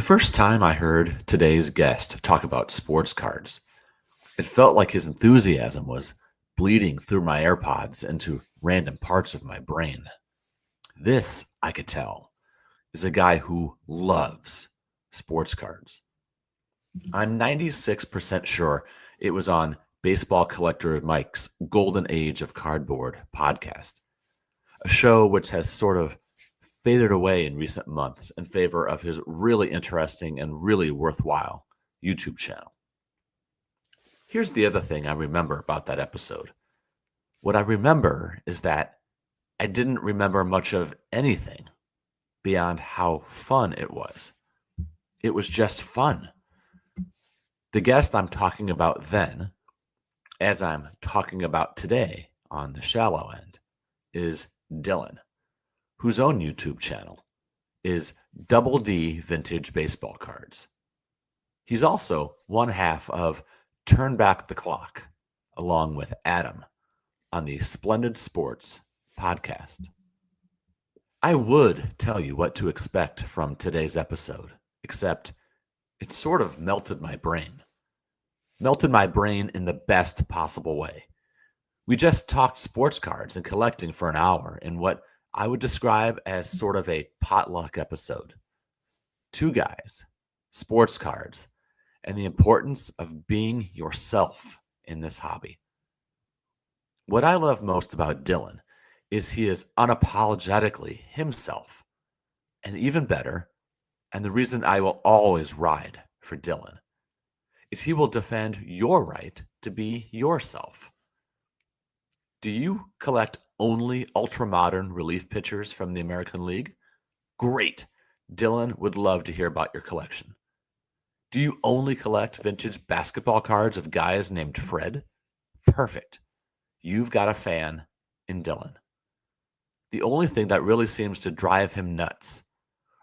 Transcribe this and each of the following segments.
The first time I heard today's guest talk about sports cards, it felt like his enthusiasm was bleeding through my AirPods into random parts of my brain. This, I could tell, is a guy who loves sports cards. I'm 96% sure it was on Baseball Collector Mike's Golden Age of Cardboard podcast, a show which has sort of faded away in recent months in favor of his really interesting and really worthwhile YouTube channel. Here's the other thing I remember about that episode. What I remember is that I didn't remember much of anything beyond how fun it was. It was just fun. The guest I'm talking about then, as I'm talking about today on the shallow end, is Dylan, whose own YouTube channel is DoubleD Vintage Baseball Cards. He's also one half of Turn Back the Clock, along with Adam, on the Splendid Sports podcast. I would tell you what to expect from today's episode, except it sort of melted my brain. Melted my brain in the best possible way. We just talked sports cards and collecting for an hour in what I would describe as sort of a potluck episode. Two guys, sports cards, and the importance of being yourself in this hobby. What I love most about Dylan is he is unapologetically himself. And even better, and the reason I will always ride for Dylan, is he will defend your right to be yourself. Do you collect only ultra-modern relief pitchers from the American League? Great. Dylan would love to hear about your collection. Do you only collect vintage basketball cards of guys named Fred? Perfect. You've got a fan in Dylan. The only thing that really seems to drive him nuts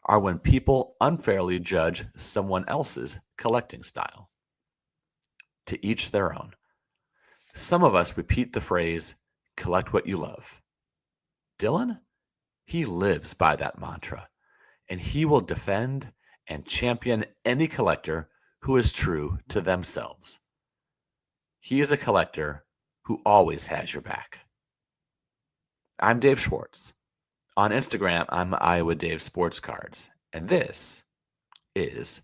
are when people unfairly judge someone else's collecting style. To each their own. Some of us repeat the phrase, collect what you love. Dylan, he lives by that mantra, and he will defend and champion any collector who is true to themselves. He is a collector who always has your back. I'm Dave Schwartz. On Instagram, I'm Iowa Dave Sports Cards, and this is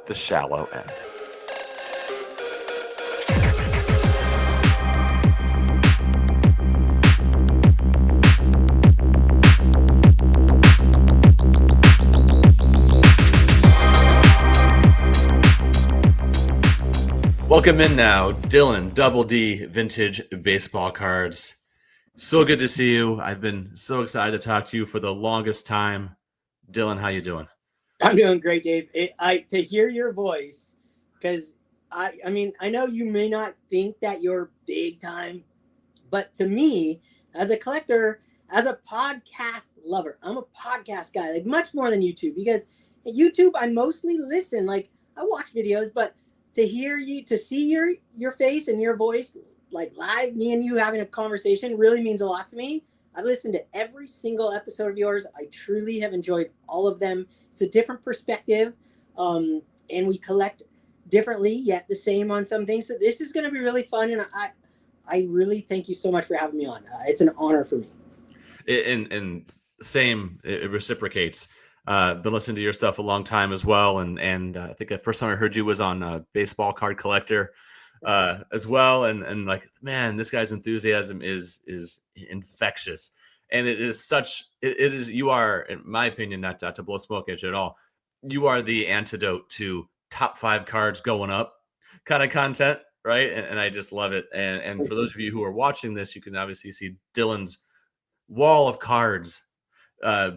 The Shallow End. Welcome in now, Dylan, DoubleD Vintage Baseball Cards. So good to see you. I've been so excited to talk to you for the longest time. Dylan, how you doing? I'm doing great, Dave. To hear your voice, because I mean, I know you may not think that you're big time, but to me, as a collector, as a podcast lover, I'm a podcast guy, like much more than YouTube, because at YouTube, I mostly listen. Like I watch videos, but to hear you, to see your face and your voice, like live, me and you having a conversation really means a lot to me. I've listened to every single episode of yours. I truly have enjoyed all of them. It's a different perspective, and we collect differently, yet the same on some things. So this is going to be really fun, and I really thank you so much for having me on. It's an honor for me. And same, it reciprocates. Been listening to your stuff a long time as well, and I think the first time I heard you was on Baseball Card Collector as well, and like, man, this guy's enthusiasm is infectious, and it is you are, in my opinion, not to blow smoke at you at all, you are the antidote to top 5 cards going up kind of content, right? And I just love it. And for those of you who are watching this, you can obviously see Dylan's wall of cards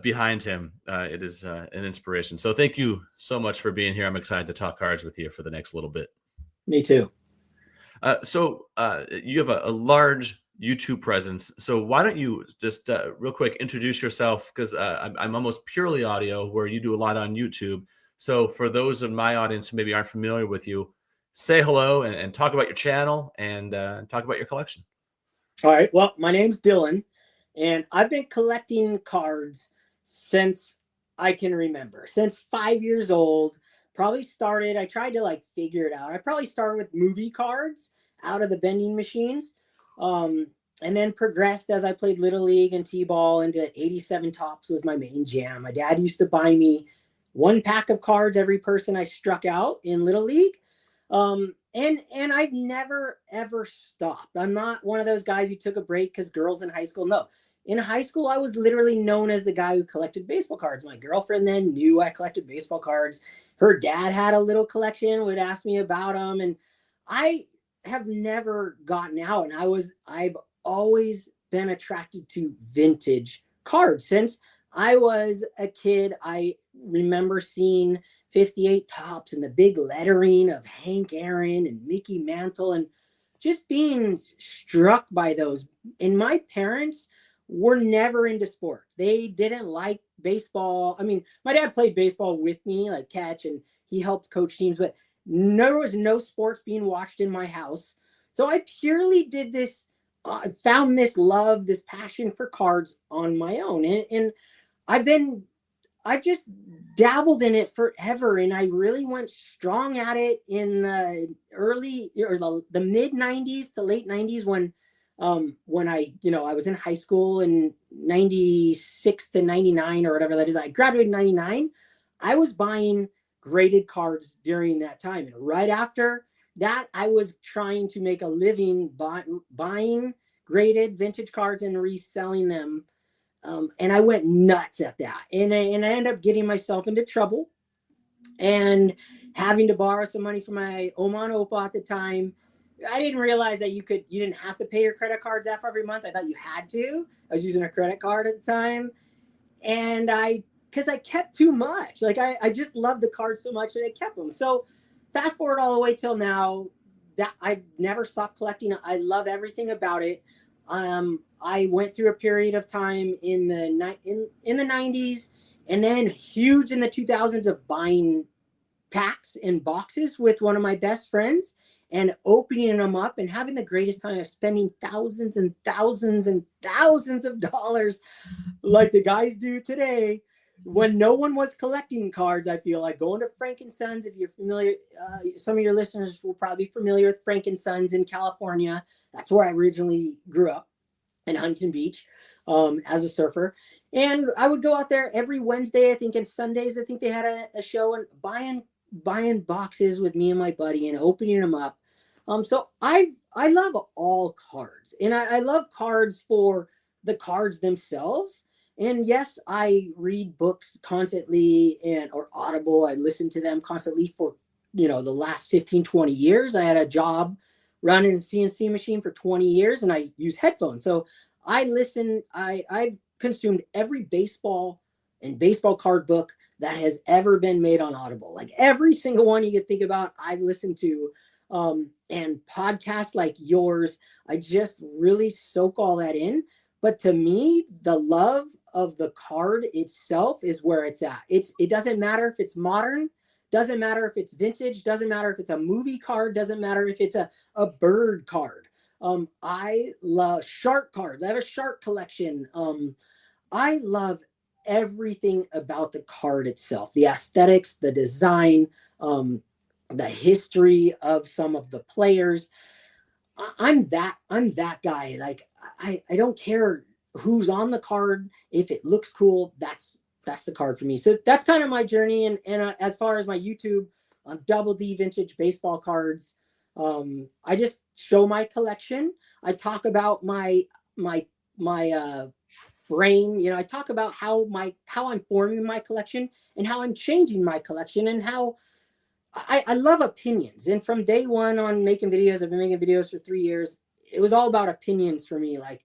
behind him. It is an inspiration. So thank you so much for being here. I'm excited to talk cards with you for the next little bit. Me too. So you have a large YouTube presence. So why don't you just real quick introduce yourself? Because I'm almost purely audio, where you do a lot on YouTube. So for those in my audience who maybe aren't familiar with you, say hello and talk about your channel and talk about your collection. All right. Well, my name's Dylan, and I've been collecting cards since I can remember. Since 5 years old, probably started, I tried to like figure it out. I probably started with movie cards out of the vending machines. Um, and then progressed as I played Little League and T-ball into 87 tops was my main jam. My dad used to buy me one pack of cards every person I struck out in Little League. And I've never ever stopped. I'm not one of those guys who took a break because girls in high school. No, in high school, I was literally known as the guy who collected baseball cards. My girlfriend then knew I collected baseball cards. Her dad had a little collection, would ask me about them, and I have never gotten out. And I've always been attracted to vintage cards since I was a kid. I remember seeing 58 tops and the big lettering of Hank Aaron and Mickey Mantle and just being struck by those. And my parents were never into sports. They didn't like baseball. I mean, my dad played baseball with me, like catch, and he helped coach teams, but there was no sports being watched in my house. So I purely did this, found this love, this passion for cards on my own. And I've been I've just dabbled in it forever, and I really went strong at it in the early or the mid '90s, the late '90s when I was in high school in '96 to '99 or whatever that is. I graduated in '99. I was buying graded cards during that time, and right after that, I was trying to make a living buying graded vintage cards and reselling them, and I went nuts at that. And I ended up getting myself into trouble and having to borrow some money from my Oma and Opa at the time. I didn't realize that you didn't have to pay your credit cards off every month. I thought you had to. I was using a credit card at the time. And because I kept too much. Like I just loved the cards so much that I kept them. So fast forward all the way till now, that I've never stopped collecting. I love everything about it. I went through a period of time in the '90s, and then huge in the 2000s of buying packs and boxes with one of my best friends and opening them up and having the greatest time of spending thousands and thousands and thousands of dollars like the guys do today when no one was collecting cards. I feel like going to Frank and Sons. If you're familiar, some of your listeners will probably be familiar with Frank and Sons in California. That's where I originally grew up, in Huntington Beach, as a surfer. And I would go out there every Wednesday, I think, and Sundays. I think they had a show, and buying boxes with me and my buddy and opening them up. So I love all cards, and I love cards for the cards themselves. And yes, I read books constantly or Audible. I listen to them constantly for, the last 15, 20 years. I had a job running a CNC machine for 20 years, and I use headphones. So I've consumed every baseball and baseball card book that has ever been made on Audible. Like every single one you could think about, I've listened to. And podcasts like yours, I just really soak all that in. But to me, the love of the card itself is where it's at. It doesn't matter if it's modern, doesn't matter if it's vintage, doesn't matter if it's a movie card, doesn't matter if it's a bird card. I love shark cards. I have a shark collection. I love everything about the card itself, the aesthetics, the design, the history of some of the players. I'm that guy. Like I don't care who's on the card. If it looks cool, that's the card for me. So that's kind of my journey. And as far as my YouTube, DoubleD vintage baseball cards, I just show my collection. I talk about my brain. I talk about how I'm forming my collection and how I'm changing my collection and how I love opinions. And from day one on making videos, I've been making videos for 3 years. It was all about opinions for me. Like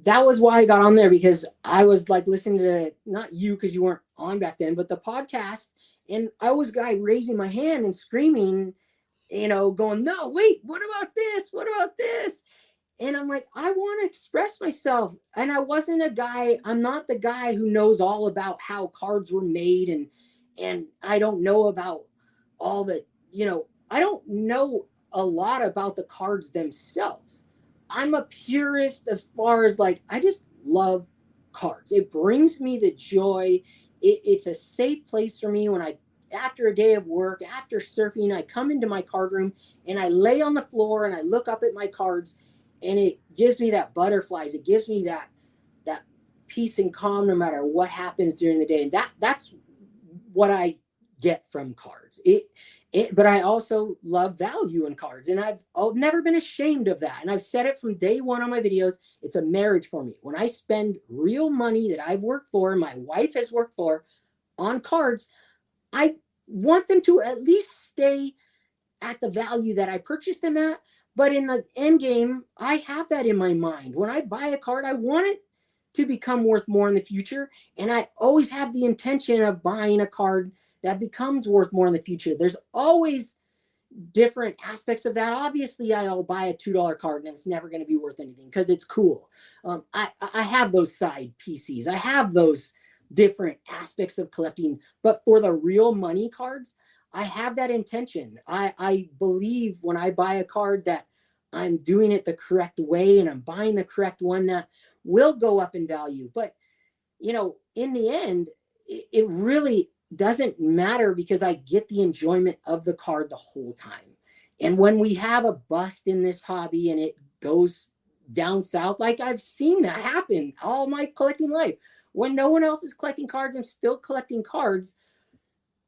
that was why I got on there, because I was like listening to, not you, because you weren't on back then, but the podcast. And I was a guy raising my hand and screaming, going, no, wait, what about this? What about this? And I'm like, I want to express myself. And I'm not the guy who knows all about how cards were made. And I don't know about all the, I don't know a lot about the cards themselves. I'm a purist as far as like, I just love cards. It brings me the joy It's a safe place for me when after a day of work, after surfing, I come into my card room and I lay on the floor and I look up at my cards, and it gives me that butterflies. It gives me that peace and calm no matter what happens during the day. And that's what I get from cards. But I also love value in cards, and I've never been ashamed of that. And I've said it from day one on my videos. It's a marriage for me. When I spend real money that I've worked for, my wife has worked for, on cards, I want them to at least stay at the value that I purchased them at. But in the end game, I have that in my mind. When I buy a card, I want it to become worth more in the future. And I always have the intention of buying a card that becomes worth more in the future. There's always different aspects of that. Obviously, I'll buy a $2 card and it's never going to be worth anything because it's cool. I have those side PCs. I have those different aspects of collecting. But for the real money cards, I have that intention. I believe when I buy a card that I'm doing it the correct way and I'm buying the correct one that will go up in value. But, in the end, it really doesn't matter because I get the enjoyment of the card the whole time. And when we have a bust in this hobby and it goes down south, like I've seen that happen all my collecting life. When no one else is collecting cards, I'm still collecting cards.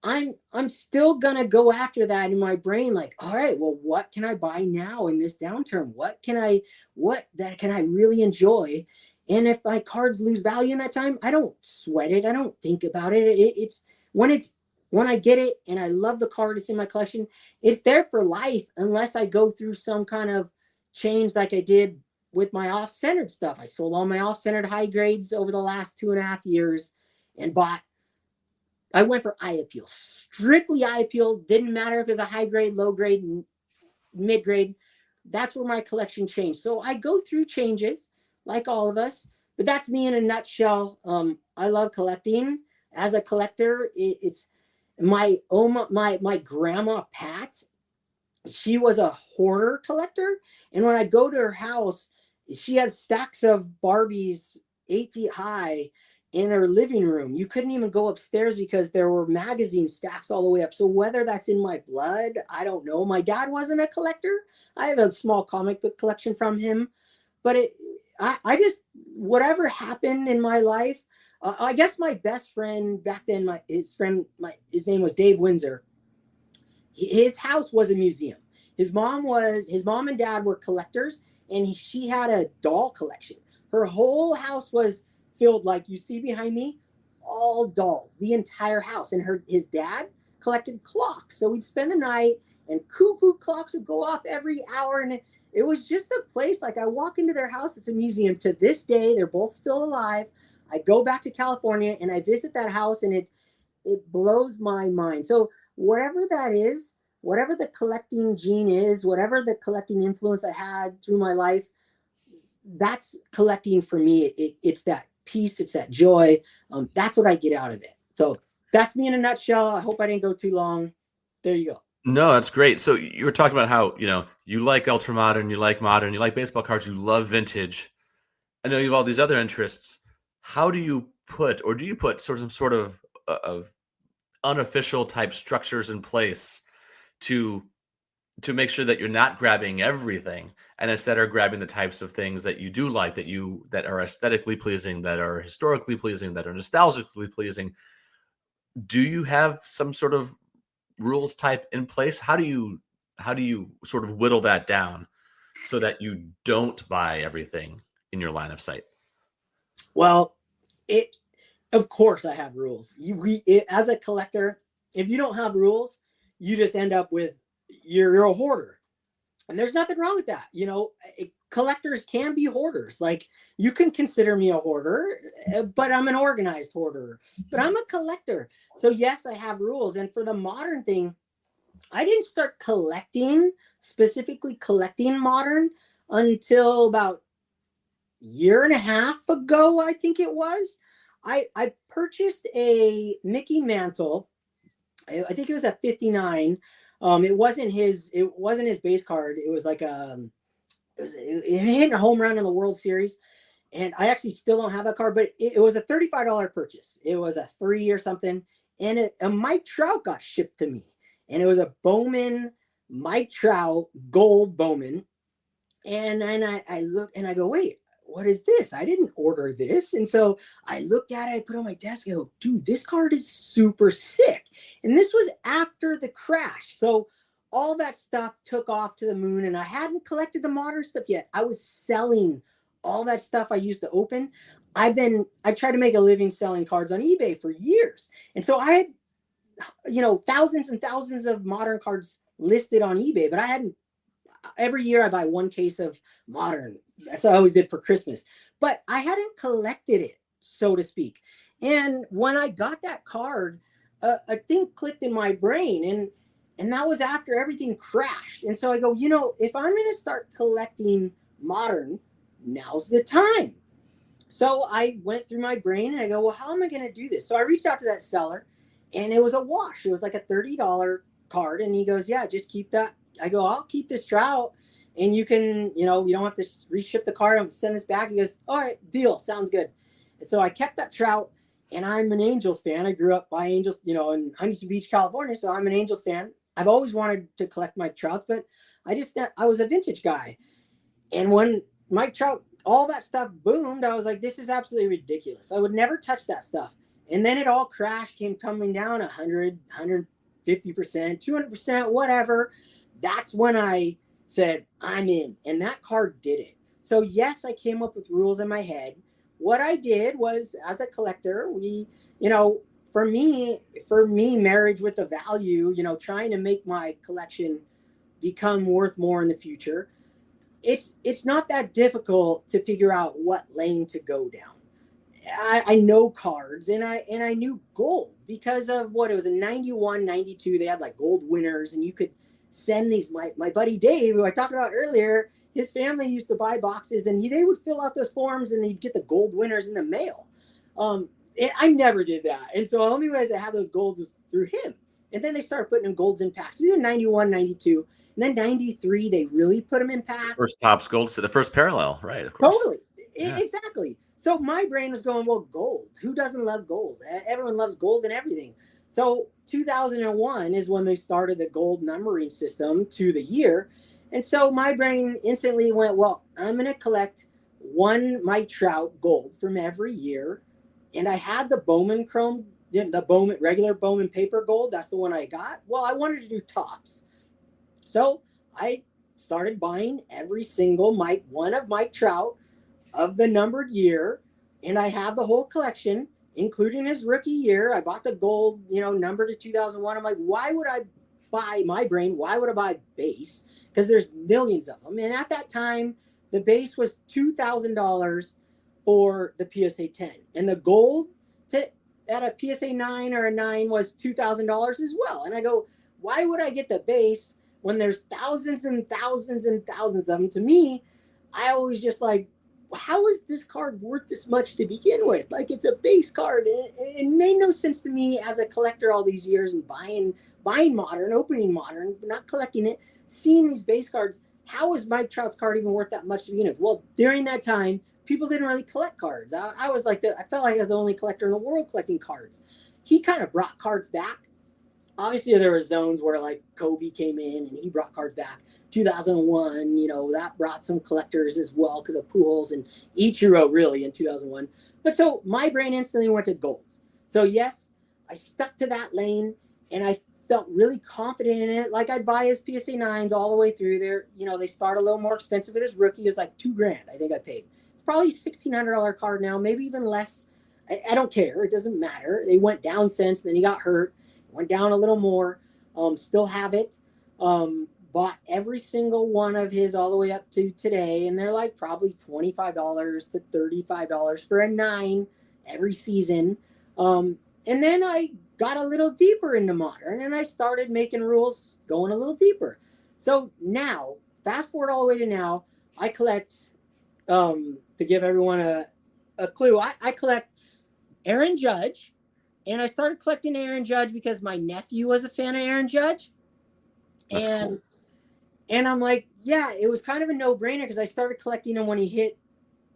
I'm still gonna go after that in my brain, like, all right, well, what can I buy now in this downturn? What can I really enjoy? And if my cards lose value in that time, I don't sweat it. I don't think about it. It's when I get it and I love the card, it's in my collection, it's there for life unless I go through some kind of change like I did with my off-centered stuff. I sold all my off-centered high grades over the last 2.5 years and I went for eye appeal, strictly eye appeal. Didn't matter if it's a high grade, low grade, mid grade. That's where my collection changed. So I go through changes like all of us, but that's me in a nutshell. I love collecting. As a collector, it's my grandma Pat. She was a hoarder collector, and when I go to her house, she had stacks of Barbies 8 feet high in her living room. You couldn't even go upstairs because there were magazine stacks all the way up. So whether that's in my blood, I don't know. My dad wasn't a collector. I have a small comic book collection from him, but I just, whatever happened in my life, I guess my best friend back then, his name was Dave Windsor. His house was a museum. His mom and dad were collectors, and she had a doll collection. Her whole house was filled, like you see behind me, all dolls, the entire house. And his dad collected clocks. So we'd spend the night and cuckoo clocks would go off every hour. And it was just a place, like I walk into their house, it's a museum. To this day, they're both still alive. I go back to California and I visit that house, and it blows my mind. So whatever that is, whatever the collecting gene is, whatever the collecting influence I had through my life, that's collecting for me. It's that peace, it's that joy. That's what I get out of it. So that's me in a nutshell. I hope I didn't go too long. There you go. No, that's great. So you were talking about how, you like ultra modern, you like modern, you like baseball cards, you love vintage. I know you have all these other interests. How do you put some sort of unofficial type structures in place to make sure that you're not grabbing everything and instead are grabbing the types of things that you do like, that are aesthetically pleasing, that are historically pleasing, that are nostalgically pleasing? Do you have some sort of rules type in place? How do you sort of whittle that down so that you don't buy everything in your line of sight? Well, of course I have rules. As a collector, if you don't have rules, you just end up with you're a hoarder. And there's nothing wrong with that. Collectors can be hoarders. Like, you can consider me a hoarder, but I'm an organized hoarder. But I'm a collector. So yes, I have rules. And for the modern thing, I didn't start specifically collecting modern until about a year and a half ago, I think it was. I purchased a Mickey Mantle. I think it was at 59. It wasn't his base card. It was like it hit a home run in the World Series. and I actually still don't have that card, but it was a $35 purchase. It was a 3 or something, and a Mike Trout got shipped to me, and it was a Bowman Mike Trout gold Bowman, and then I look and I go, wait, what is this? I didn't order this. And so I looked at it, I put it on my desk, and I go, dude, this card is super sick. And this was after the crash. So all that stuff took off to the moon, and I hadn't collected the modern stuff yet. I was selling all that stuff I used to open. I tried to make a living selling cards on eBay for years. And so I had, thousands and thousands of modern cards listed on eBay, but I hadn't. Every year I buy one case of modern. That's what I always did for Christmas. But I hadn't collected it, so to speak. And when I got that card, a thing clicked in my brain, and that was after everything crashed. And so I go, if I'm going to start collecting modern, now's the time. So I went through my brain and I go, well, how am I going to do this? So I reached out to that seller, and it was a wash. It was like a $30 card. And he goes, yeah, just keep that. I go, I'll keep this Trout, and you can, you don't have to reship the card. I'll send this back. He goes, all right, deal. Sounds good. And so I kept that Trout, and I'm an Angels fan. I grew up by Angels, in Huntington Beach, California. So I'm an Angels fan. I've always wanted to collect Mike Trouts, but I was a vintage guy. And when Mike Trout, all that stuff boomed, I was like, this is absolutely ridiculous. I would never touch that stuff. And then it all crashed, came tumbling down 100, 150%, 200%, whatever. That's when I said, I'm in. And that card did it. So yes, I came up with rules in my head. What I did was, as a collector, for me, marriage with the value, trying to make my collection become worth more in the future. It's not that difficult to figure out what lane to go down. I know cards, and I knew gold because of what it was in 91, 92. They had like gold winners, and you could send these. My buddy Dave, who I talked about earlier, his family used to buy boxes, and they would fill out those forms, and they'd get the gold winners in the mail. And I never did that, and so the only ways I had those golds was through him. And then they started putting in golds in packs. So 91, 92. And then 93, they really put them in packs. First Topps gold, so the first parallel, right? Of course. Totally. Yeah. Exactly. So my brain was going, well, gold. Who doesn't love gold? Everyone loves gold and everything. So 2001 is when they started the gold numbering system to the year. And so my brain instantly went, well, I'm going to collect one Mike Trout gold from every year. And I had the Bowman Chrome, the Bowman, regular Bowman paper gold. That's the one I got. Well, I wanted to do Topps. So I started buying every single one of Mike Trout of the numbered year, and I have the whole collection, including his rookie year. I bought the gold, number to 2001. I'm like, why would I buy base? Because there's millions of them. And at that time, the base was $2,000 for the PSA 10, and the gold at a PSA 9 or a 9 was $2,000 as well. And I go, why would I get the base when there's thousands and thousands and thousands of them? To me, I always just like, how is this card worth this much to begin with? Like, it's a base card. It made no sense to me as a collector all these years, and buying modern, opening modern, not collecting it, seeing these base cards. How is Mike Trout's card even worth that much to begin with? Well, during that time, people didn't really collect cards. I was like, I felt like I was the only collector in the world collecting cards. He kind of brought cards back. Obviously, there were zones where like Kobe came in and he brought cards back. 2001, that brought some collectors as well because of Pujols and Ichiro really in 2001. But so my brain instantly went to golds. So yes, I stuck to that lane, and I felt really confident in it. Like, I'd buy his PSA 9s all the way through there. They start a little more expensive with his rookie. It was like $2,000, I think I paid. It's probably $1,600 card now, maybe even less. I don't care. It doesn't matter. They went down since, then he got hurt. Went down a little more. Still have it. Bought every single one of his all the way up to today, and they're like probably $25 to $35 for a 9 every season. And then I got a little deeper into modern, and I started making rules going a little deeper. So now, fast forward all the way to now, I collect, to give everyone a clue, I collect Aaron Judge. And I started collecting Aaron Judge because my nephew was a fan of Aaron Judge. That's cool. And I'm like, yeah, it was kind of a no-brainer because I started collecting him when he hit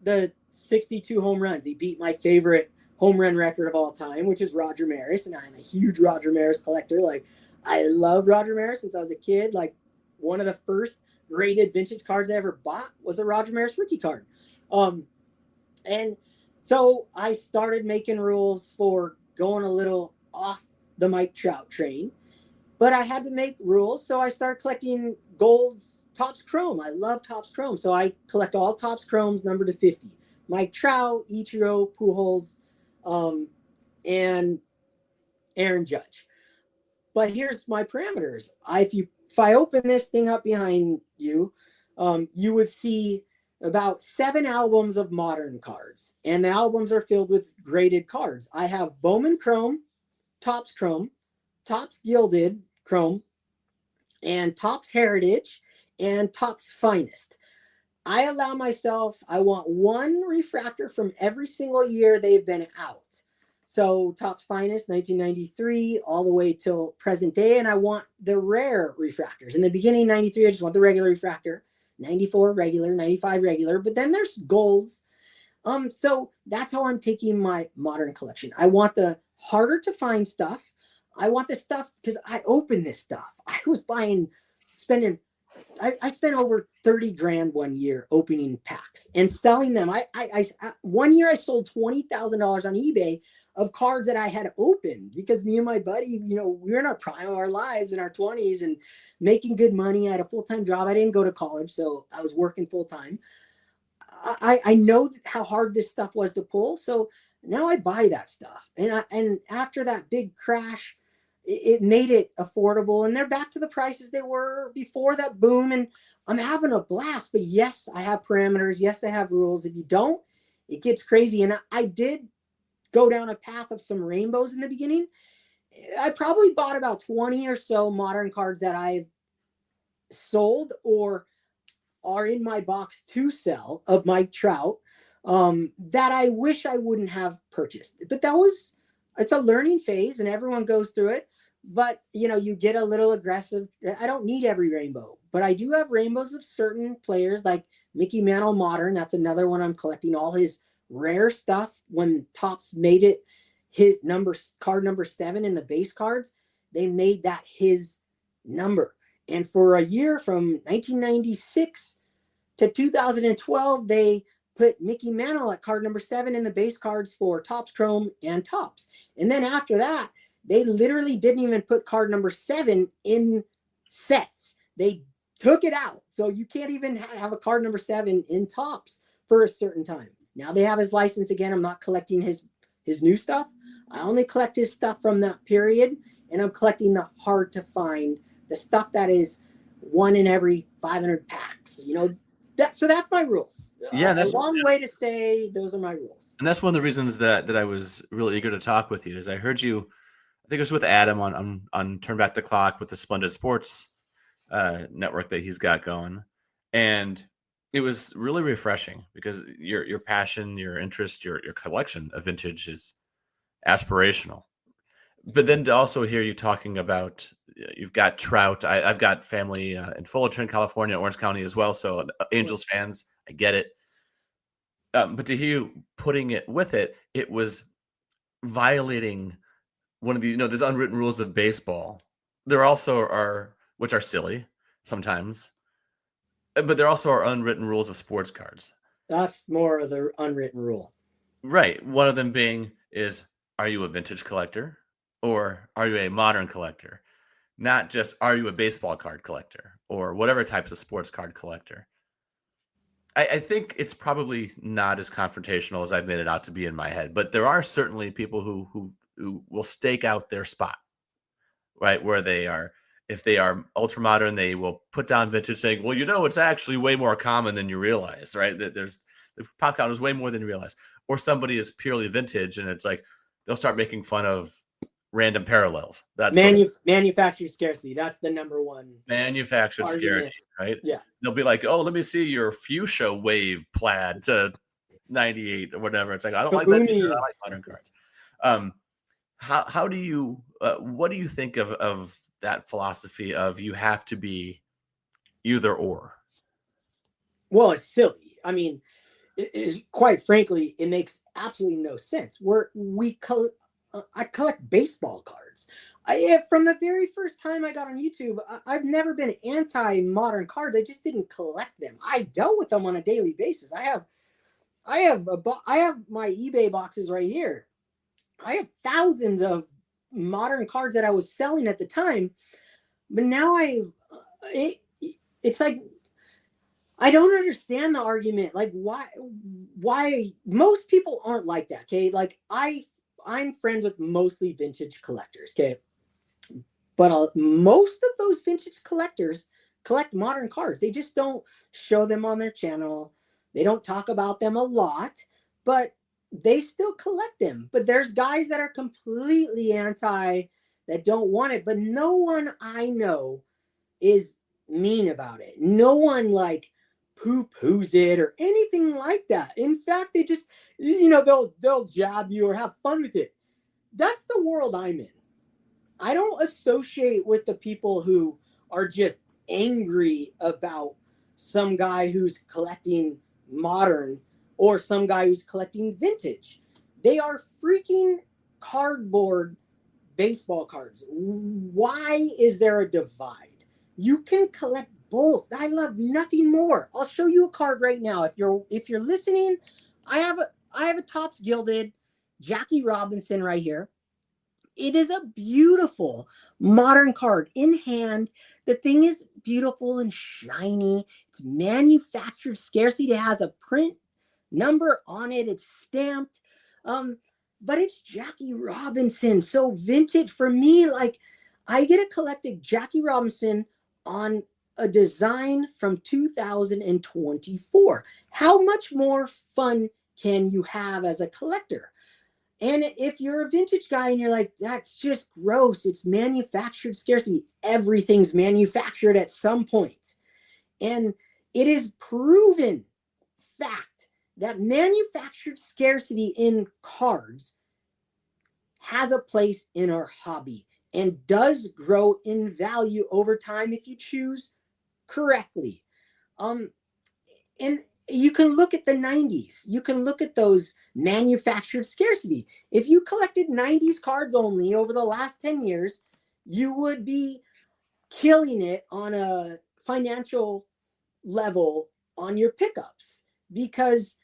the 62 home runs. He beat my favorite home run record of all time, which is Roger Maris, and I'm a huge Roger Maris collector. Like, I love Roger Maris since I was a kid. Like, one of the first graded vintage cards I ever bought was a Roger Maris rookie card. And so I started making rules for going a little off the Mike Trout train, but I had to make rules. So I started collecting Gold's Topps Chrome. I love Topps Chrome. So I collect all Topps Chromes numbered to 50. Mike Trout, Ichiro, Pujols, and Aaron Judge. But here's my parameters. If I open this thing up behind you, you would see about 7 albums of modern cards, and the albums are filled with graded cards. I have Bowman Chrome, Topps Gilded Chrome, and Topps Heritage, and Topps Finest. I allow myself, I want one refractor from every single year they've been out. So Topps Finest, 1993, all the way till present day. And I want the rare refractors. In the beginning, 93, I just want the regular refractor. 94, regular. 95, regular. But then there's golds. So that's how I'm taking my modern collection. I want the harder to find stuff. I want the stuff, because I open this stuff. I was spending I spent over 30 grand one year opening packs and selling them. I one year I sold $20,000 on eBay of cards that I had opened, because me and my buddy, we were in our prime of our lives in our 20s and making good money. I had a full-time job. I didn't go to college, so I was working full-time. I know how hard this stuff was to pull. So now I buy that stuff. And after that big crash, it made it affordable, and they're back to the prices they were before that boom. And I'm having a blast. But yes, I have parameters. Yes, I have rules. If you don't, it gets crazy. And I did go down a path of some rainbows in the beginning. I probably bought about 20 or so modern cards that I've sold or are in my box to sell of Mike Trout, that I wish I wouldn't have purchased. But it's a learning phase, and everyone goes through it. But you get a little aggressive. I don't need every rainbow, but I do have rainbows of certain players, like Mickey Mantle Modern. That's another one I'm collecting. All his rare stuff. When Topps made it his card number 7 in the base cards, they made that his number. And for a year from 1996 to 2012, they put Mickey Mantle at card number 7 in the base cards for Topps Chrome and Topps. And then after that, they literally didn't even put card number 7 in sets. They took it out. So you can't even have a card number 7 in Topps for a certain time. Now they have his license again. I'm not collecting his new stuff. I only collect his stuff from that period, and I'm collecting the hard to find, the stuff that is one in every 500 packs. So that's my rules. Yeah, that's a long way to say those are my rules. And that's one of the reasons that I was really eager to talk with you, is I heard you, I think it was with Adam on Turn Back the Clock with the Splendid Sports network that he's got going. And it was really refreshing, because your passion, your interest, your collection of vintage is aspirational. But then to also hear you talking about, you've got Trout. I've got family in Fullerton, California, Orange County as well. So Angels fans, I get it. But to hear you putting it with it, it was violating one of the, there's unwritten rules of baseball. There also are, which are silly sometimes, but there also are unwritten rules of sports cards. That's more of the unwritten rule. Right. One of them being is, are you a vintage collector or are you a modern collector? Not just, are you a baseball card collector or whatever types of sports card collector? I think it's probably not as confrontational as I've made it out to be in my head, but there are certainly people who will stake out their spot, right? Where they are, if they are ultra modern, they will put down vintage, saying, well, it's actually way more common than you realize, right? That the pop count is way more than you realize. Or somebody is purely vintage, and it's like they'll start making fun of random parallels. That's manufactured scarcity. That's the number one manufactured argument. scarcity, right? Yeah. They'll be like, oh, let me see your fuchsia wave plaid to 98 or whatever. It's like, I don't like that either. I like modern cards. How do you, what do you think of that philosophy of you have to be either or? Well, it's silly. I mean, quite frankly, it makes absolutely no sense. I collect baseball cards. From the very first time I got on YouTube, I've never been anti-modern cards. I just didn't collect them. I dealt with them on a daily basis. I have my eBay boxes right here. I have thousands of modern cards that I was selling at the time, but now it, it's like I don't understand the argument. Like why most people aren't like that. Okay, like I'm friends with mostly vintage collectors. Okay, but most of those vintage collectors collect modern cards. They just don't show them on their channel. They don't talk about them a lot, but they still collect them. But there's guys that are completely anti, that don't want it. But no one I know is mean about it. No one like poo-poos it or anything like that. In fact, they just, they'll jab you or have fun with it. That's the world I'm in. I don't associate with the people who are just angry about some guy who's collecting modern or some guy who's collecting vintage. They are freaking cardboard baseball cards. Why is there a divide? You can collect both. I love nothing more. I'll show you a card right now. If you're listening, I have a Topps Gilded Jackie Robinson right here. It is a beautiful modern card in hand. The thing is beautiful and shiny. It's manufactured scarcity. It has a print number on it. It's stamped. But it's Jackie Robinson. So vintage for me, like I get to collect a Jackie Robinson on a design from 2024. How much more fun can you have as a collector? And if you're a vintage guy and you're like, that's just gross, it's manufactured scarcity. Everything's manufactured at some point. And it is proven fact that manufactured scarcity in cards has a place in our hobby and does grow in value over time if you choose correctly. And you can look at the 90s. You can look at those manufactured scarcity. If you collected 90s cards only over the last 10 years, you would be killing it on a financial level on your pickups because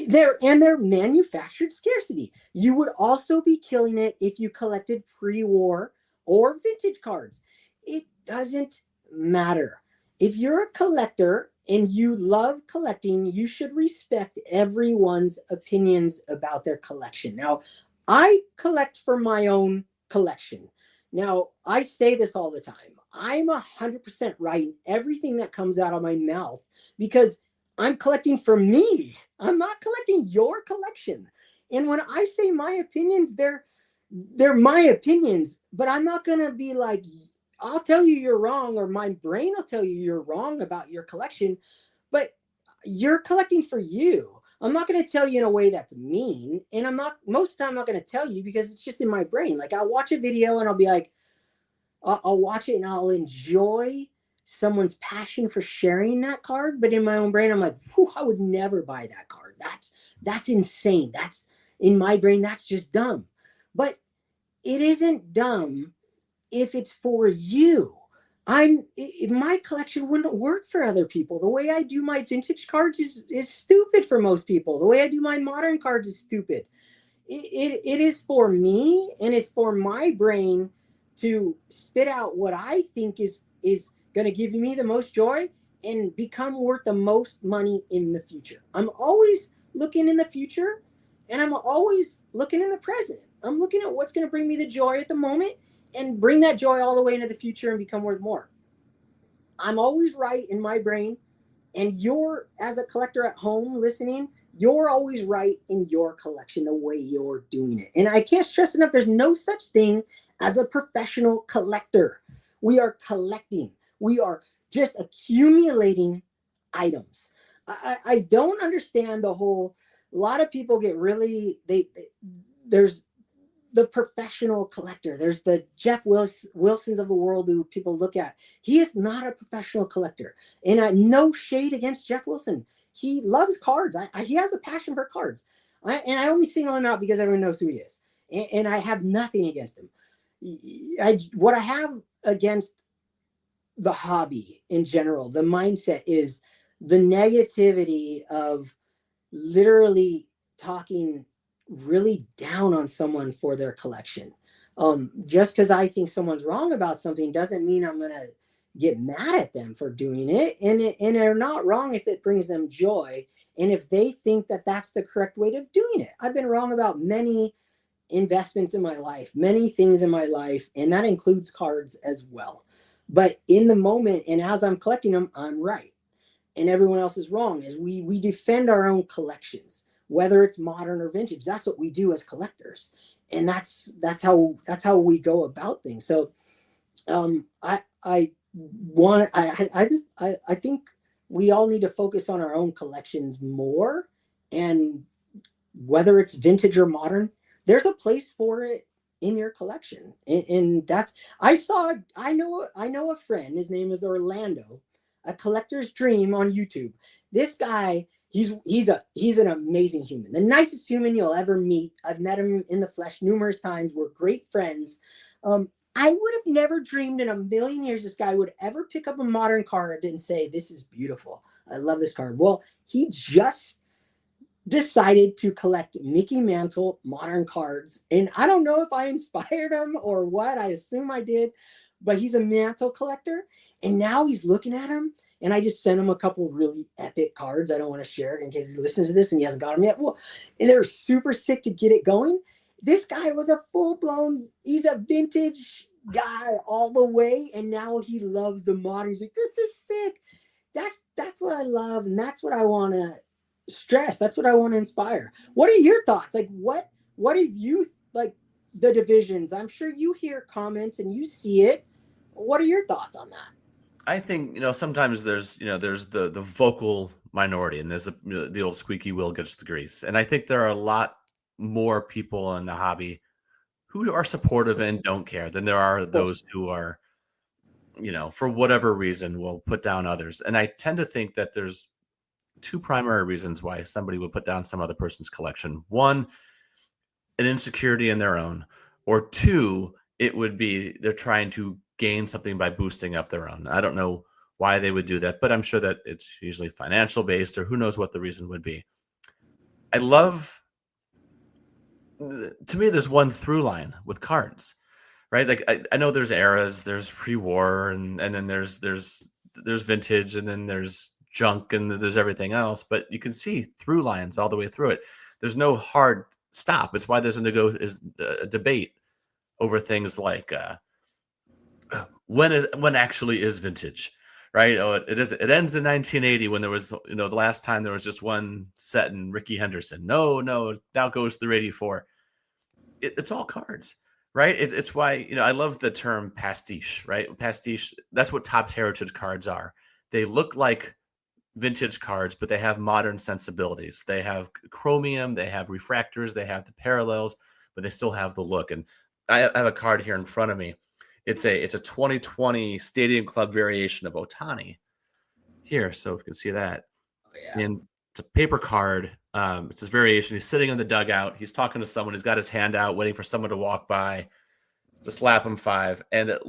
they're manufactured scarcity. You would also be killing it if you collected pre-war or vintage cards. It doesn't matter. If you're a collector and you love collecting, you should respect everyone's opinions about their collection. Now, I collect for my own collection. Now, I say this all the time. I'm 100% right in everything that comes out of my mouth because I'm collecting for me. I'm not collecting your collection. And when I say my opinions, they're my opinions, but I'm not going to be like, I'll tell you you're wrong, or my brain will tell you you're wrong about your collection, but you're collecting for you. I'm not going to tell you in a way that's mean. And most of the time, I'm not going to tell you because it's just in my brain. Like I'll watch a video and I'll be like, I'll watch it and I'll enjoy someone's passion for sharing that card. But in my own brain, I'm like, I would never buy that card. That's insane. That's in my brain. That's just dumb. But it isn't dumb if it's for you. My collection wouldn't work for other people. The way I do my vintage cards is stupid for most people. The way I do my modern cards is stupid. It is for me, and it's for my brain to spit out what I think is going to give me the most joy and become worth the most money in the future. I'm always looking in the future, and I'm always looking in the present. I'm looking at what's going to bring me the joy at the moment and bring that joy all the way into the future and become worth more. I'm always right in my brain, and you're, as a collector at home listening, you're always right in your collection the way you're doing it. And I can't stress enough, there's no such thing as a professional collector. We are collecting. We are just accumulating items. I don't understand the whole, a lot of people get really, there's the professional collector. There's the Jeff Wilsons of the world who people look at. He is not a professional collector. And no shade against Jeff Wilson. he loves cards. He has a passion for cards. And I only single him out because everyone knows who he is. And I have nothing against him. What I have against the hobby in general, the mindset is the negativity of literally talking really down on someone for their collection. Just because I think someone's wrong about something doesn't mean I'm gonna get mad at them for doing it. And they're not wrong if it brings them joy, and if they think that that's the correct way of doing it. I've been wrong about many investments in my life, many things in my life, and that includes cards as well. But in the moment, and as I'm collecting them, I'm right, and everyone else is wrong. As we defend our own collections, whether it's modern or vintage. That's what we do as collectors, and that's how we go about things. So I think we all need to focus on our own collections more, and whether it's vintage or modern, there's a place for it in your collection. And that's I know a friend, his name is Orlando, a collector's dream on YouTube. This guy, he's an amazing human, the nicest human you'll ever meet. I've met him in the flesh numerous times. We're great friends. I would have never dreamed in a million years this guy would ever pick up a modern card and say, "This is beautiful. I love this card." Well, he just decided to collect Mickey Mantle modern cards. And I don't know if I inspired him or what. I assume I did, but he's a Mantle collector. And now he's looking at him. And I just sent him a couple really epic cards. I don't want to share it in case he listens to this and he hasn't got them yet. Well, and they're super sick to get it going. This guy was a full-blown, he's a vintage guy all the way. And now he loves the modern. He's like, "This is sick." That's what I love. And that's what I want to stress. That's what I want to inspire. What are your thoughts? Like what have you, like, the divisions? I'm sure you hear comments and you see it. What are your thoughts on that? I think, sometimes there's the vocal minority, and there's the old squeaky wheel gets the grease. And I think there are a lot more people in the hobby who are supportive and don't care than there are those who are, for whatever reason, will put down others. And I tend to think that there's two primary reasons why somebody would put down some other person's collection. One, an insecurity in their own, or two, it would be they're trying to gain something by boosting up their own. I don't know why they would do that, but I'm sure that it's usually financial based, or who knows what the reason would be. To me, there's one through line with cards, right? Like I know there's eras, there's pre-war, and then there's vintage, and then there's junk, and there's everything else, but you can see through lines all the way through it. There's no hard stop. It's why there's a debate over things like when actually is vintage, right? Oh, it ends in 1980 when there was, the last time there was just one set in Ricky Henderson. No, now goes through 84. It's all cards, right? It's why, I love the term pastiche, right? Pastiche, that's what Topps Heritage cards are. They look like vintage cards, but they have modern sensibilities. They have chromium, they have refractors, they have the parallels, but they still have the look. And I have a card here in front of me. It's a 2020 Stadium Club variation of Ohtani here. So if you can see that. Oh, yeah. And it's a paper card. It's his variation. He's sitting in the dugout. He's talking to someone. He's got his hand out, waiting for someone to walk by to slap him 5. And it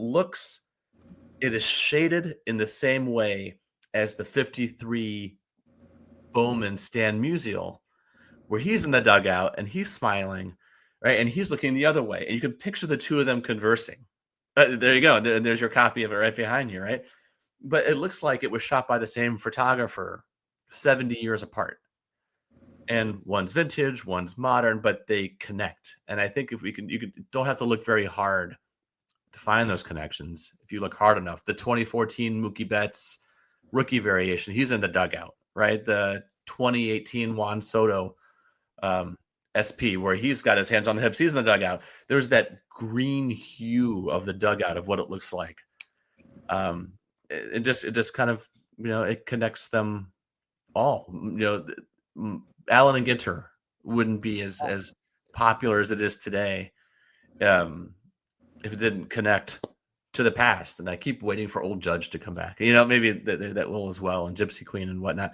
is shaded in the same way as the 53 Bowman Stan Musial, where he's in the dugout and he's smiling, right? And he's looking the other way. And you can picture the two of them conversing. There you go. And there's your copy of it right behind you, right? But it looks like it was shot by the same photographer 70 years apart. And one's vintage, one's modern, but they connect. And I think if you don't have to look very hard to find those connections. If you look hard enough, the 2014 Mookie Betts rookie variation, he's in the dugout, right? The 2018 Juan Soto SP, where he's got his hands on the hips, he's in the dugout. There's that green hue of the dugout of what it looks like. It just kind of, it connects them all. Allen and Ginter wouldn't be as popular as it is today if it didn't connect to the past. And I keep waiting for Old Judge to come back. Maybe that will as well, and Gypsy Queen and whatnot.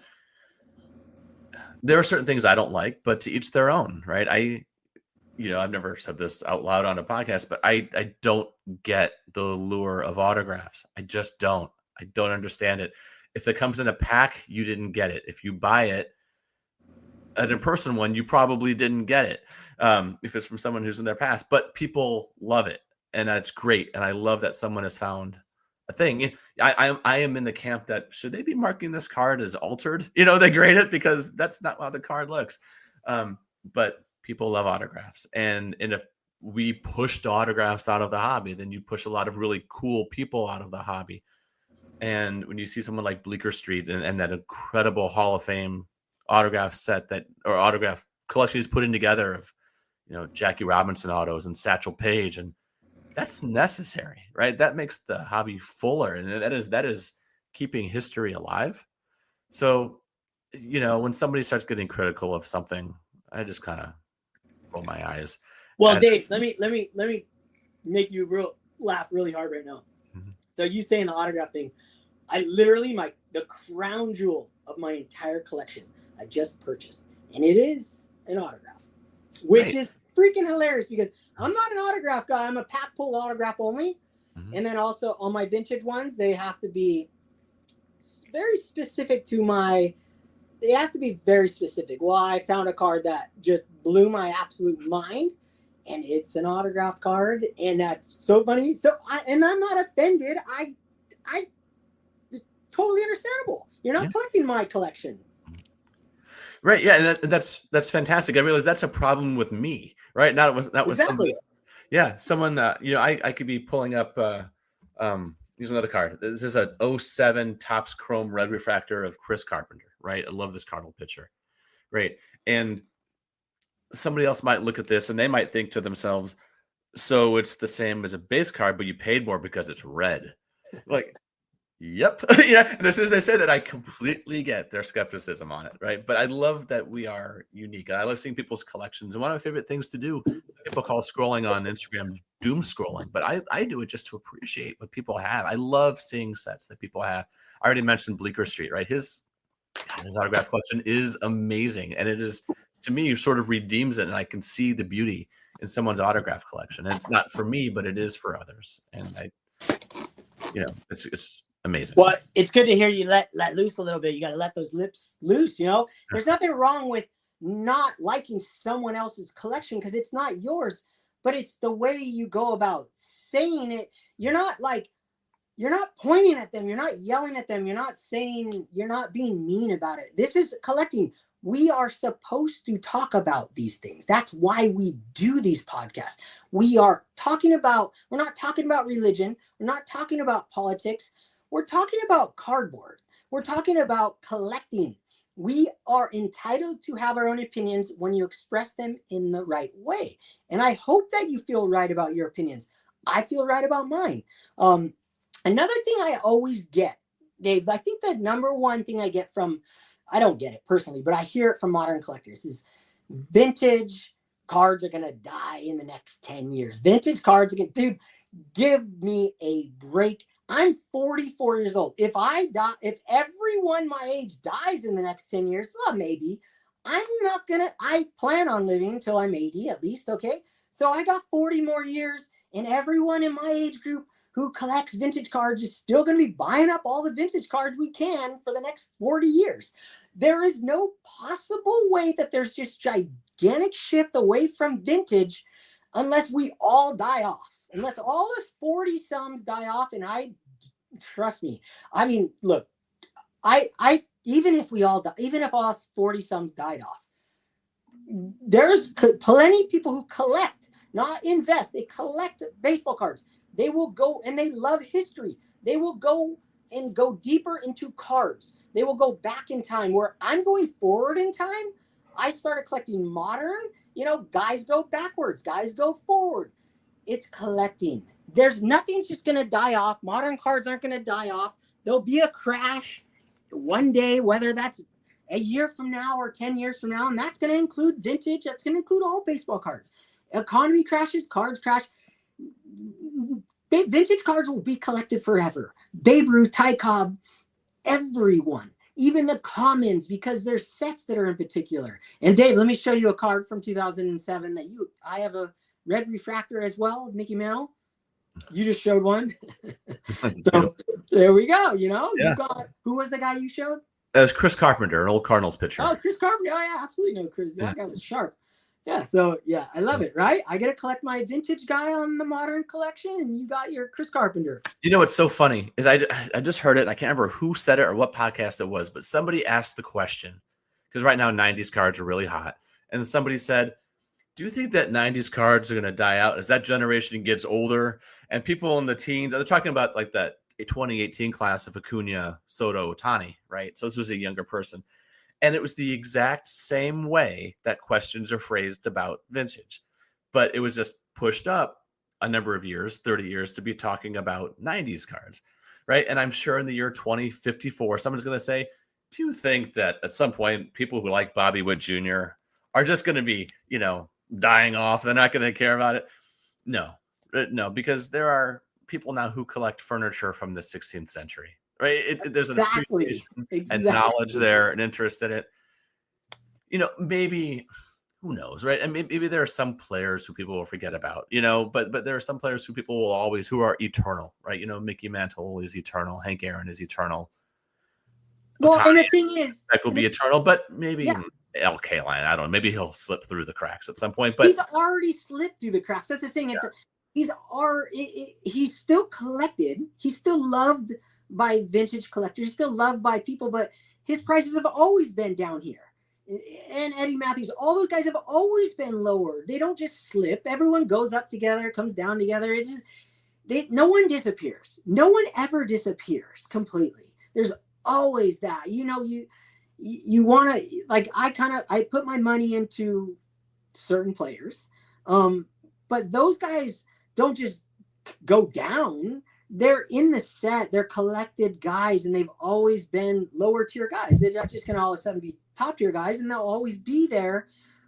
there are certain things I don't like, but to each their own, right? I've never said this out loud on a podcast, but I don't get the lure of autographs. I just don't. I don't understand it. If it comes in a pack, you didn't get it. If you buy it, an in-person one, you probably didn't get it. If it's from someone who's in their past, but people love it, and that's great. And I love that someone has found a thing. I am in the camp that should they be marking this card as altered? They grade it because that's not how the card looks. But people love autographs, and if we pushed autographs out of the hobby, then you push a lot of really cool people out of the hobby. And when you see someone like Bleecker Street and that incredible Hall of Fame autograph set or autograph collection he's putting together of Jackie Robinson autos and Satchel Paige, and that's necessary, right? That makes the hobby fuller, and that is keeping history alive. So when somebody starts getting critical of something, I just kind of roll my eyes. Well, Dave, let me make you laugh really hard right now. Mm-hmm. So you saying the autograph thing, I literally the crown jewel of my entire collection I just purchased, and it is an autograph, which is freaking hilarious because I'm not an autograph guy. I'm a pack pull autograph only. Mm-hmm. And then also on my vintage ones, they have to be very specific they have to be very specific. Well, I found a card that just blew my absolute mind, and it's an autograph card, and that's so funny. So I'm not offended. I totally understandable. You're not collecting my collection. Right. Yeah. That's fantastic. I realize that's a problem with me, right? That was exactly. Somebody. Yeah. Someone, I could be pulling up, here's another card. This is a 07 Topps Chrome Red Refractor of Chris Carpenter, right? I love this Cardinal pitcher. Great. And somebody else might look at this and they might think to themselves, so it's the same as a base card, but you paid more because it's red. Like, yep. Yeah. And as soon as they say that, I completely get their skepticism on it. Right. But I love that we are unique. I love seeing people's collections. And one of my favorite things to do, people call scrolling on Instagram doom scrolling, but I do it just to appreciate what people have. I love seeing sets that people have. I already mentioned Bleecker Street, right? His autograph collection is amazing. And it is, to me, sort of redeems it. And I can see the beauty in someone's autograph collection. And it's not for me, but it is for others. And it's amazing. Well, it's good to hear you let loose a little bit. You got to let those lips loose. There's nothing wrong with not liking someone else's collection because it's not yours, but it's the way you go about saying it. You're not pointing at them. You're not yelling at them. You're not being mean about it. This is collecting. We are supposed to talk about these things. That's why we do these podcasts. We're not talking about religion. We're not talking about politics. We're talking about cardboard. We're talking about collecting. We are entitled to have our own opinions when you express them in the right way. And I hope that you feel right about your opinions. I feel right about mine. Another thing I always get, Dave, I think the number one thing I get from, I don't get it personally, but I hear it from modern collectors is vintage cards are going to die in the next 10 years. Vintage cards, dude, give me a break. I'm 44 years old. If everyone my age dies in the next 10 years, well, maybe. I plan on living until I'm 80 at least, okay? So I got 40 more years, and everyone in my age group who collects vintage cards is still going to be buying up all the vintage cards we can for the next 40 years. There is no possible way that there's just gigantic shift away from vintage unless we all die off. Unless all us 40-sums die off, and trust me, I mean, look, even if all us 40-sums died off, there's plenty of people who collect, not invest. They collect baseball cards. They will go, and they love history. They will go deeper into cards. They will go back in time. Where I'm going forward in time, I started collecting modern. Guys go backwards. Guys go forward. It's collecting. There's nothing's just going to die off. Modern cards aren't going to die off. There'll be a crash one day, whether that's a year from now or 10 years from now, and that's going to include vintage. That's going to include all baseball cards. Economy crashes, cards crash. Vintage cards will be collected forever. Babe Ruth, Ty Cobb, everyone. even the commons, because there's sets that are in particular. And Dave, let me show you a card from 2007 that I have a red refractor as well, Mickey Mantle. You just showed one. So there we go. You know, Yeah. You got, who was the guy you showed? That was Chris Carpenter, an old Cardinals pitcher. Oh, Chris Carpenter. Oh, yeah, absolutely. No, Chris. That guy was sharp. Yeah. So, yeah, I love it, right? I get to collect my vintage guy on the modern collection, and you got your Chris Carpenter. You know what's so funny is I just heard it. And I can't remember who said it or what podcast it was, but somebody asked the question, because right now 90s cards are really hot. And somebody said, do you think that 90s cards are going to die out as that generation gets older? And people in the teens, they're talking about like that 2018 class of Acuna, Soto, Ohtani, right? So this was a younger person. And it was the exact same way that questions are phrased about vintage. But it was just pushed up a number of years, 30 years, to be talking about 90s cards, right? And I'm sure in the year 2054, someone's going to say, do you think that at some point people who like Bobby Witt Jr. are just going to be, dying off? They're not going to care about it? No, because there are people now who collect furniture from the 16th century, right? There's an appreciation and knowledge there, an interest in it. Maybe, who knows, right? And maybe there are some players who people will forget about, but there are some players who people will always, who are eternal, right? Mickey Mantle is eternal. Hank Aaron is eternal. Well, and the thing is, that will be eternal, but maybe L. Kaline, I don't know. Maybe he'll slip through the cracks at some point. But he's already slipped through the cracks. That's the thing. He's still collected. He's still loved by vintage collectors. He's still loved by people, but his prices have always been down here. And Eddie Matthews, all those guys have always been lower. They don't just slip. Everyone goes up together, comes down together. No one disappears. No one ever disappears completely. There's always that. You want to, like, I put my money into certain players, but those guys don't just go down. They're in the set. They're collected guys, and they've always been lower tier guys. They're not just going to all of a sudden be top tier guys, and they'll always be there.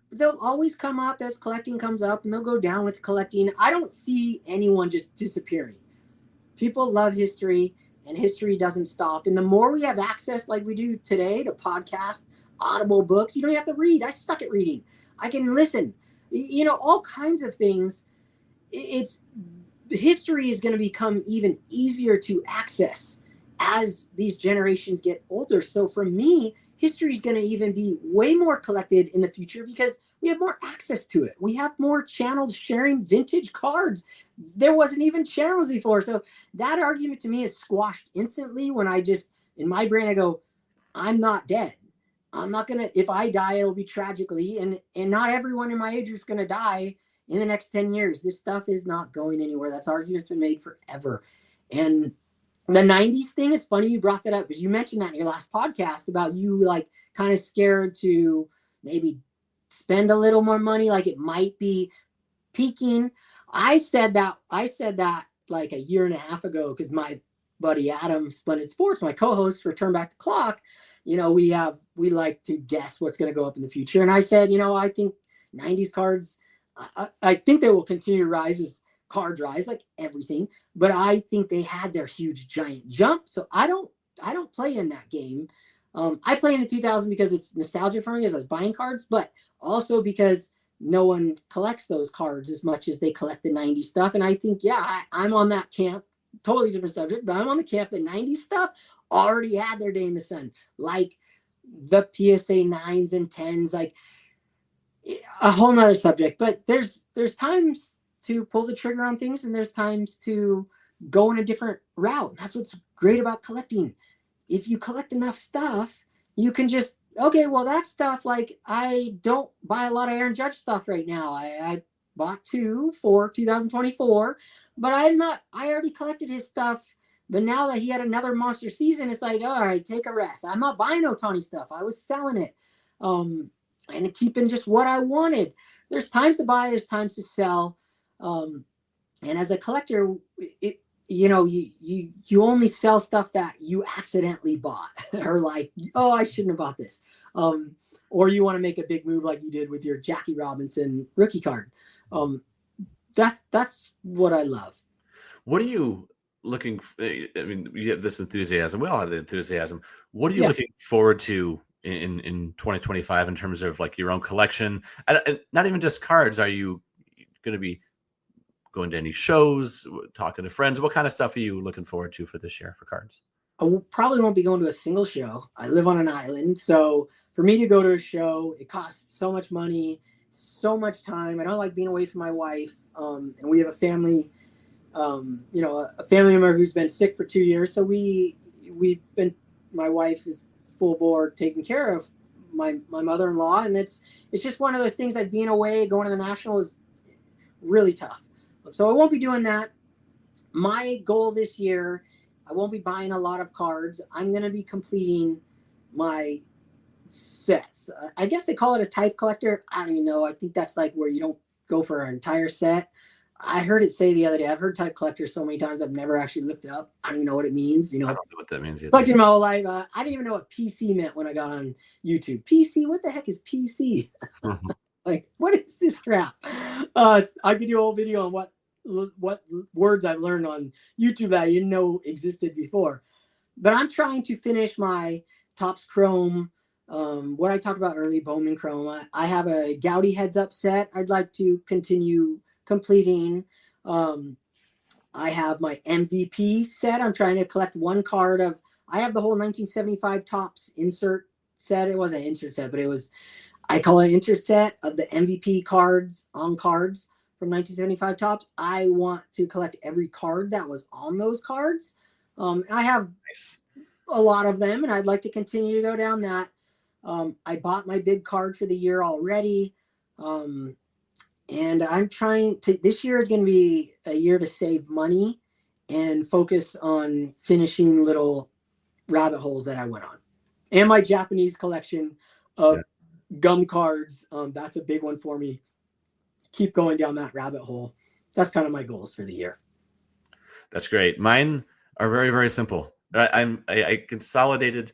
But they'll always come up as collecting comes up, and they'll go down with collecting. I don't see anyone just disappearing. People love history, and history doesn't stop. And the more we have access, like we do today, to podcasts, Audible books, you don't have to read. I suck at reading. I can listen. All kinds of things. History is going to become even easier to access as these generations get older. So for me, history is going to even be way more collected in the future because we have more access to it. We have more channels sharing vintage cards. There wasn't even channels before. So that argument to me is squashed instantly when in my brain, I go, I'm not dead. I'm not going to, if I die, it'll be tragically. And not everyone in my age group is going to die in the next 10 years. This stuff is not going anywhere. That's argument's been made forever. And the 90s thing is funny you brought that up because you mentioned that in your last podcast about you like kind of scared to maybe spend a little more money, like it might be peaking. I said that like a year and a half ago because my buddy Adam, Splendid Sports, my co-host for Turn Back the Clock, we like to guess what's going to go up in the future. And I said, I think 90s cards, I think they will continue to rise as cards rise, like everything. But I think they had their huge giant jump. So I don't play in that game. I play in the 2000 because it's nostalgia for me as I was buying cards, but also because no one collects those cards as much as they collect the 90s stuff. And I think, I'm on that camp. Totally different subject, but I'm on the camp that 90s stuff already had their day in the sun, like the PSA 9s and 10s, like a whole nother subject. But there's times to pull the trigger on things, and there's times to go in a different route. That's what's great about collecting. If you collect enough stuff, you can just, okay, well, that stuff, like, I don't buy a lot of Aaron Judge stuff right now. I bought 2 for 2024, but I already collected his stuff. But now that he had another monster season, it's like, all right, take a rest. I'm not buying Ohtani stuff. I was selling it and keeping just what I wanted. There's times to buy, there's times to sell. And as a collector, you only sell stuff that you accidentally bought or like, oh, I shouldn't have bought this. Or you want to make a big move like you did with your Jackie Robinson rookie card. That's what I love. What do you I mean, you have this enthusiasm. We all have the enthusiasm. What are you Yeah. looking forward to in 2025 in terms of like your own collection? And not even just cards. Are you going to be going to any shows, talking to friends? What kind of stuff are you looking forward to for this year for cards? Probably won't be going to a single show. I live on an island, so for me to go to a show, it costs so much money, so much time. I don't like being away from my wife, and we have a family, a family member who's been sick for 2 years. So we've been, my wife is full board taking care of my mother-in-law, and it's just one of those things, like being away, going to the national is really tough. So I won't be doing that. My goal this year, I won't be buying a lot of cards. I'm going to be completing my sets. I guess they call it a type collector. I don't even know. I think that's like where you don't go for an entire set. I heard it say the other day. I've heard type collector so many times. I've never actually looked it up. I don't even know what it means. I don't know what that means either. Collecting my whole life. I didn't even know what PC meant when I got on YouTube. PC? What the heck is PC? Like, what is this crap? I could do a whole video on what words I've learned on YouTube that I didn't know existed before. But I'm trying to finish my Topps Chrome, what I talked about earlier, Bowman Chrome. I have a Gaudy heads up set I'd like to continue completing. I have my MVP set. I'm trying to collect one card of, I have the whole 1975 Topps insert set. It wasn't an insert set, but it was, I call it an insert set of the MVP cards on cards from 1975 Topps. I want to collect every card that was on those cards. I have a lot of them, and I'd like to continue to go down that. I bought my big card for the year already. And I'm trying to, this year is going to be a year to save money and focus on finishing little rabbit holes that I went on. And my Japanese collection of gum cards. That's a big one for me. Keep going down that rabbit hole. That's kind of my goals for the year. That's great. Mine are very, very simple. I consolidated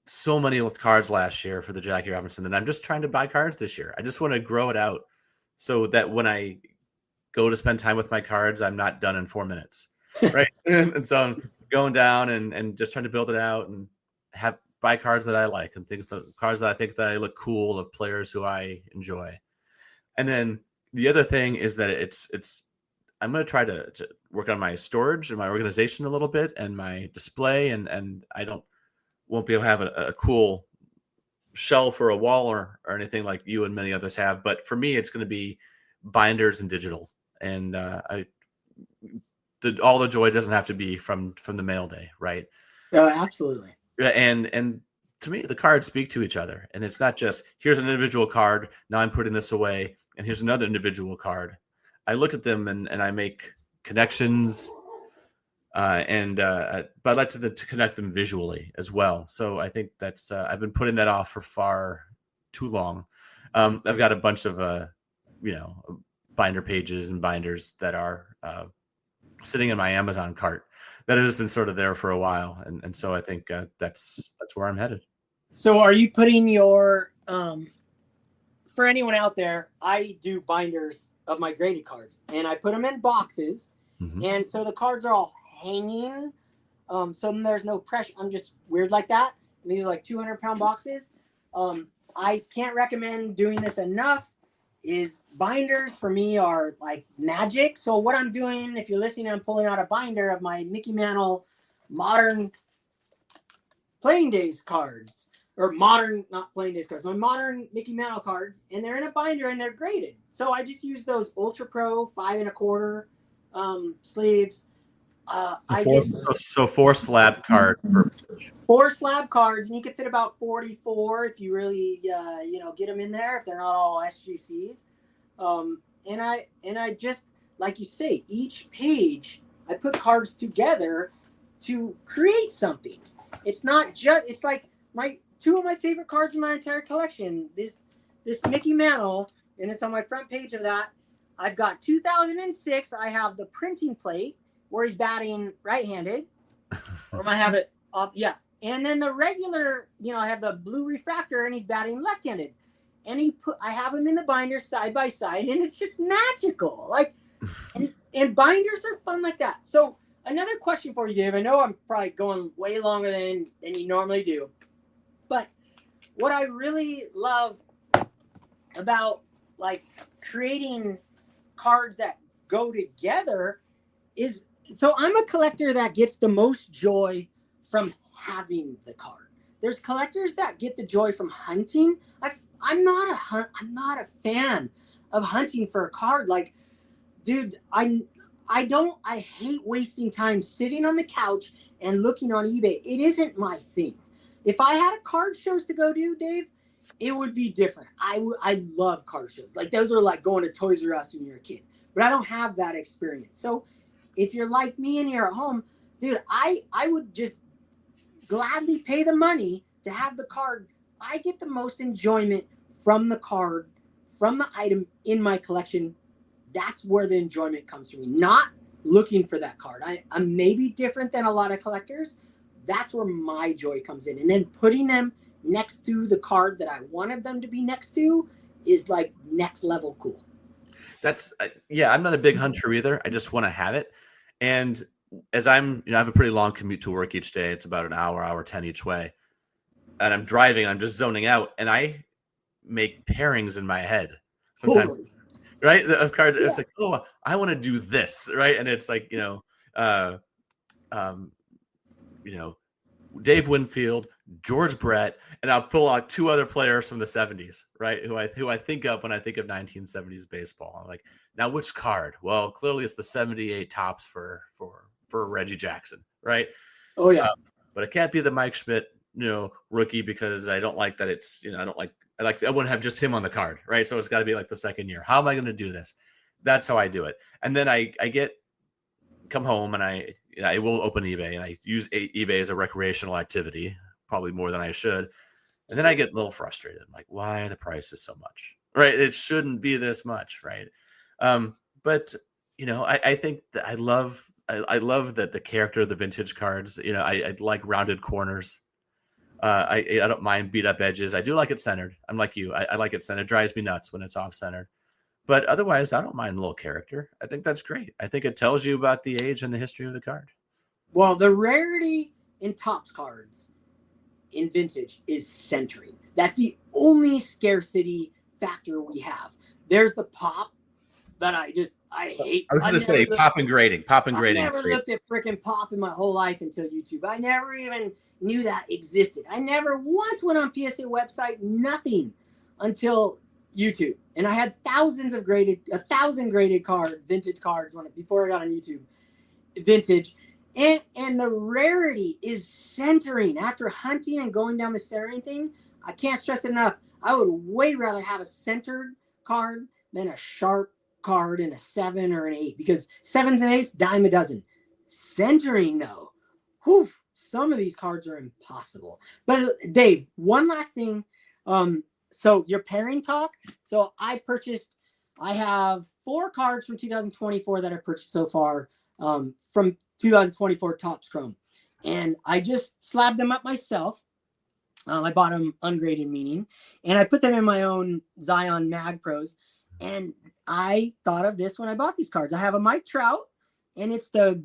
so many cards last year for the Jackie Robinson, and I'm just trying to buy cards this year. I just want to grow it out so that when I go to spend time with my cards, I'm not done in 4 minutes, right? And so I'm going down and just trying to build it out and buy cards that I like and cards that I think that I look cool of players who I enjoy. And then the other thing is that I'm going to try to work on my storage and my organization a little bit and my display. And I won't be able to have a cool shelf or a wall or anything like you and many others have. But for me, it's going to be binders and digital. And all the joy doesn't have to be from the mail day, right? Absolutely. And to me, the cards speak to each other. And it's not just, here's an individual card, now I'm putting this away, and here's another individual card. I look at them and I make connections, but I'd like to connect them visually as well. So I think that's I've been putting that off for far too long. I've got a bunch of binder pages and binders that are sitting in my Amazon cart that has been sort of there for a while, and so I think that's where I'm headed. So are you putting your for anyone out there, I do binders of my graded cards, and I put them in boxes, and so the cards are all hanging, so there's no pressure. I'm just weird like that. And these are like 200-pound boxes. I can't recommend doing this enough. Is binders for me are like magic. So what I'm doing, if you're listening, I'm pulling out a binder of my Mickey Mantle modern playing days cards, or modern, not playing days cards, my modern Mickey Mantle cards, and they're in a binder and they're graded. So I just use those Ultra Pro 5 1/4 sleeves. So 4 slab cards per page. 4 slab cards, and you can fit about 44 if you really get them in there, if they're not all SGCs. And I just, like you say, each page I put cards together to create something. It's not just, it's like two of my favorite cards in my entire collection. This Mickey Mantle, and it's on my front page of that. I've got 2006. I have the printing plate where he's batting right-handed. Or I have it up, yeah. And then the regular, I have the blue refractor and he's batting left-handed. And I have him in the binder side by side, and it's just magical. Like, and binders are fun like that. So another question for you, Dave. I know I'm probably going way longer than you normally do, but what I really love about like creating cards that go together is, so I'm a collector that gets the most joy from having the card. There's collectors that get the joy from hunting. I'm not a fan of hunting for a card. Like, dude, I hate wasting time sitting on the couch and looking on eBay. It isn't my thing. If I had a card shows to go to, Dave, it would be different. I love card shows. Like, those are like going to Toys R Us when you're a kid. But I don't have that experience. So if you're like me and you're at home, dude, I would just gladly pay the money to have the card. I get the most enjoyment from the card, from the item in my collection. That's where the enjoyment comes from me, not looking for that card. I'm maybe different than a lot of collectors. That's where my joy comes in. And then putting them next to the card that I wanted them to be next to is like next level cool. That's I'm not a big hunter either. I just want to have it. And as I'm, I have a pretty long commute to work each day. It's about an hour 10 each way. And I'm driving, I'm just zoning out, and I make pairings in my head sometimes. Totally. Right? Of cards, it's like, oh, I want to do this, right? And it's like, Dave Winfield, George Brett, and I'll pull out two other players from the 70s, right? Who I think of when I think of 1970s baseball. I'm like, now which card? Well, clearly it's the 78 tops for Reggie Jackson, right? Oh yeah. But it can't be the Mike Schmidt, rookie, because I don't like that it's, I wouldn't have just him on the card, right? So it's got to be like the second year. How am I going to do this? That's how I do it. And then I come home and I will open eBay, and I use eBay as a recreational activity, probably more than I should. And then I get a little frustrated. I'm like, why are the prices so much? Right? It shouldn't be this much, right? But I think that I love that the character of the vintage cards. I like rounded corners. I don't mind beat up edges. I do like it centered. I'm like you. I like it centered. It drives me nuts when it's off centered. But otherwise, I don't mind a little character. I think that's great. I think it tells you about the age and the history of the card. Well, the rarity in Topps cards in vintage is centering. That's the only scarcity factor we have. There's the pop that I hate. I was going to say pop and grading. I never looked at freaking pop in my whole life until YouTube. I never even knew that existed. I never once went on PSA website, nothing, until YouTube. And I had 1,000 graded vintage cards before I got on YouTube. Vintage. And the rarity is centering. After hunting and going down the centering thing, I can't stress it enough. I would way rather have a centered card than a sharp card in a 7 or an 8, because 7s and 8s, dime a dozen. Centering, though, whew, some of these cards are impossible. But Dave, one last thing. So your pairing talk. So I have 4 cards from 2024 that I've purchased so far, from 2024 Topps Chrome. And I just slabbed them up myself. I bought them ungraded, meaning, and I put them in my own Zion Mag Pros. And I thought of this when I bought these cards. I have a Mike Trout, and it's Are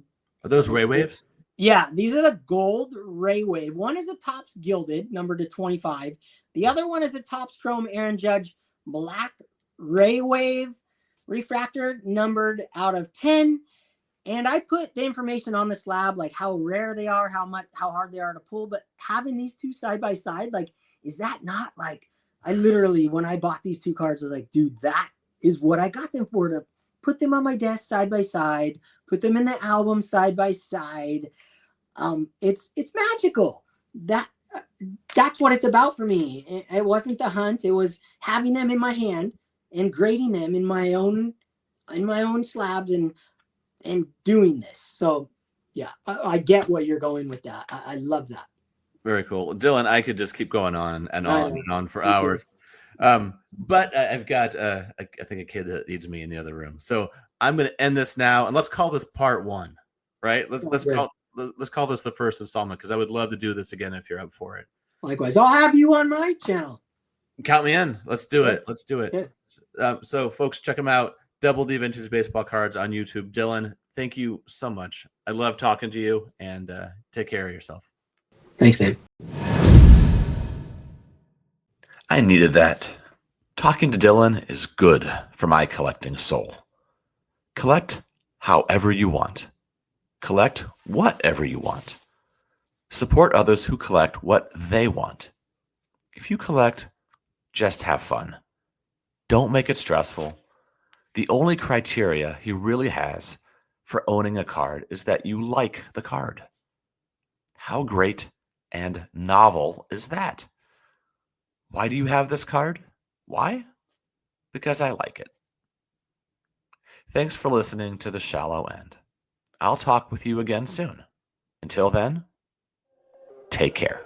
those Ray Waves? Yeah, these are the gold Ray Wave. One is a Topps Gilded, numbered to 25. The other one is a Topps Chrome Aaron Judge Black Ray Wave refractor, numbered out of 10. And I put the information on the slab, like how rare they are, how hard they are to pull. But having these two side by side, like, is that not like, I literally, when I bought these 2 cards, I was like, dude, that is what I got them for, to put them on my desk side by side, put them in the album side by side. It's magical. That's what it's about for me. It wasn't the hunt. It was having them in my hand and grading them in my own slabs and doing this. So yeah, I get what you're going with that. I love that. Very cool. Dylan, I could just keep going on and on for hours. But I've got, I think, a kid that needs me in the other room. So I'm going to end this now, and let's call this part 1, right? Let's call this the first installment, because I would love to do this again if you're up for it. Likewise, I'll have you on my channel. Count me in. Let's do it. So folks, check them out. DoubleD Vintage Baseball Cards on YouTube. Dylan, thank you so much. I love talking to you, and take care of yourself. Thanks, Dave. I needed that. Talking to Dylan is good for my collecting soul. Collect however you want. Collect whatever you want. Support others who collect what they want. If you collect, just have fun. Don't make it stressful. The only criteria he really has for owning a card is that you like the card. How great and novel is that? Why do you have this card? Why? Because I like it. Thanks for listening to The Shallow End. I'll talk with you again soon. Until then, take care.